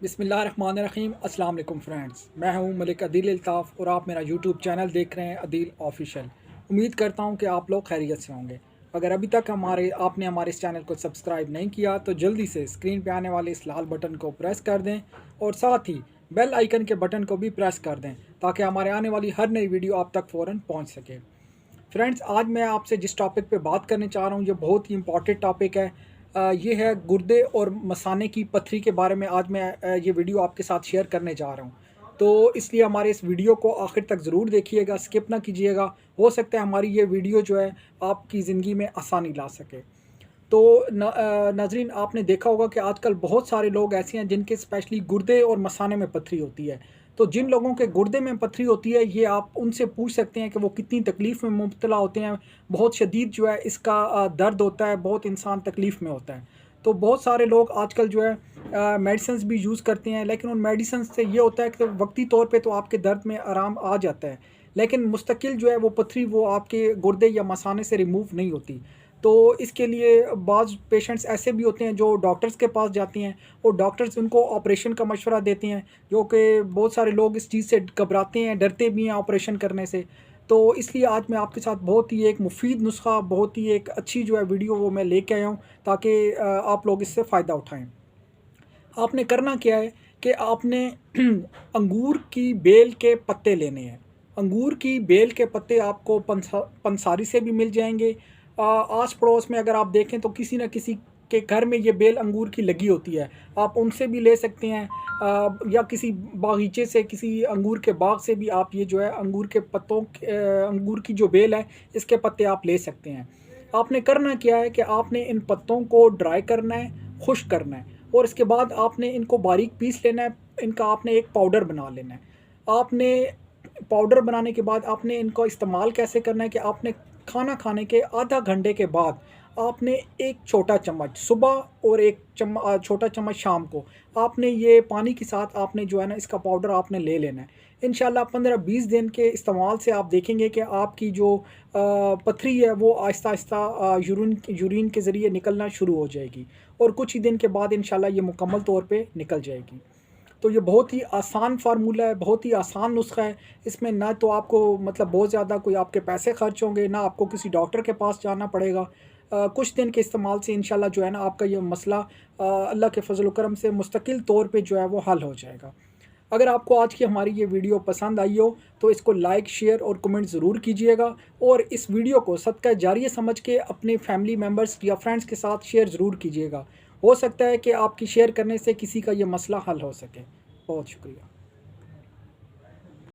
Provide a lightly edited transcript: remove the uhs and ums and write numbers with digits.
बिस्मिल्लाहिर्रहमानिर्रहीम। अस्सलाम वालेकुम फ्रेंड्स, मैं हूं मलिक अदील अल्ताफ़ और आप मेरा यूट्यूब चैनल देख रहे हैं अदील ऑफिशियल। उम्मीद करता हूं कि आप लोग खैरियत से होंगे। अगर अभी तक आपने हमारे इस चैनल को सब्सक्राइब नहीं किया तो जल्दी से स्क्रीन पे आने वाले इस लाल बटन को प्रेस कर दें और साथ ही बेल आइकन के बटन को भी प्रेस कर दें ताकि हमारे आने वाली हर नई वीडियो आप तक फ़ौरन पहुँच सके। फ्रेंड्स, आज मैं आपसे जिस टॉपिक पे बात करने चाह रहा हूँ ये बहुत ही इम्पॉर्टेंट टॉपिक है। ये है गुर्दे और मसाने की पथरी के बारे में। आज मैं ये वीडियो आपके साथ शेयर करने जा रहा हूँ, तो इसलिए हमारे इस वीडियो को आखिर तक ज़रूर देखिएगा, स्किप ना कीजिएगा। हो सकता है हमारी ये वीडियो जो है आपकी ज़िंदगी में आसानी ला सके। तो नाज़रीन, आपने देखा होगा कि आजकल बहुत सारे लोग ऐसे हैं जिनके स्पेशली गुर्दे और मसाने में पथरी होती है। तो जिन लोगों के गुर्दे में पथरी होती है, ये आप उनसे पूछ सकते हैं कि वो कितनी तकलीफ़ में मुब्तला होते हैं। बहुत शदीद जो है इसका दर्द होता है, बहुत इंसान तकलीफ़ में होता है। तो बहुत सारे लोग आजकल जो है मेडिसिन्स भी यूज़ करते हैं, लेकिन उन मेडिसिन्स से ये होता है कि वक्ती तौर पे तो आपके दर्द में आराम आ जाता है, लेकिन मुस्तकिल जो है वो पथरी वो आपके गुर्दे या मसाने से रिमूव नहीं होती। तो इसके लिए बाज़ पेशेंट्स ऐसे भी होते हैं जो डॉक्टर्स के पास जाती हैं और डॉक्टर्स उनको ऑपरेशन का मशवरा देते हैं, जो कि बहुत सारे लोग इस चीज़ से घबराते हैं, डरते भी हैं ऑपरेशन करने से। तो इसलिए आज मैं आपके साथ बहुत ही एक मुफ़ीद नुस्ख़ा, बहुत ही एक अच्छी जो है वीडियो वो मैं लेके आया हूँ ताकि आप लोग इससे फ़ायदा उठाएँ। आपने करना क्या है कि आपने अंगूर की बेल के पत्ते लेने हैं। अंगूर की बेल के पत्ते आपको पंसारी से भी मिल जाएँगे। आस पड़ोस में अगर आप देखें तो किसी न किसी के घर में ये बेल अंगूर की लगी होती है, आप उनसे भी ले सकते हैं। या किसी बागीचे से, किसी अंगूर के बाग से भी आप ये जो है अंगूर के अंगूर की जो बेल है इसके पत्ते आप ले सकते हैं। आपने करना क्या है कि आपने इन पत्तों को ड्राई करना है, खुश्क करना है और इसके बाद आपने इनको बारीक पीस लेना है। इनका आपने एक पाउडर बना लेना है। आपने पाउडर बनाने के बाद आपने इनको इस्तेमाल कैसे करना है कि आपने खाना खाने के आधा घंटे के बाद आपने एक छोटा चम्मच सुबह और एक छोटा चम्मच शाम को आपने ये पानी के साथ आपने जो है ना इसका पाउडर आपने ले लेना है। इंशाल्लाह 15-20 दिन के इस्तेमाल से आप देखेंगे कि आपकी जो पथरी है वो आहिस्ता आहिस्ता यूरिन के ज़रिए निकलना शुरू हो जाएगी और कुछ ही दिन के बाद इंशाल्लाह ये मुकम्मल तौर पे निकल जाएगी। तो ये बहुत ही आसान फ़ार्मूला है, बहुत ही आसान नुस्ख़ा है। इसमें ना तो आपको मतलब बहुत ज़्यादा कोई आपके पैसे ख़र्च होंगे, ना आपको किसी डॉक्टर के पास जाना पड़ेगा। कुछ दिन के इस्तेमाल से इंशाल्लाह जो है ना आपका ये मसला अल्लाह के फ़ज़ल व करम से मुस्तकिल तौर पे जो है वो हल हो जाएगा। अगर आपको आज की हमारी ये वीडियो पसंद आई हो तो इसको लाइक, शेयर और कमेंट ज़रूर कीजिएगा और इस वीडियो को सदका जारिया समझ के अपने फैमिली मेम्बर्स या फ्रेंड्स के साथ शेयर ज़रूर कीजिएगा। हो सकता है कि आपकी शेयर करने से किसी का ये मसला हल हो सके। बहुत शुक्रिया।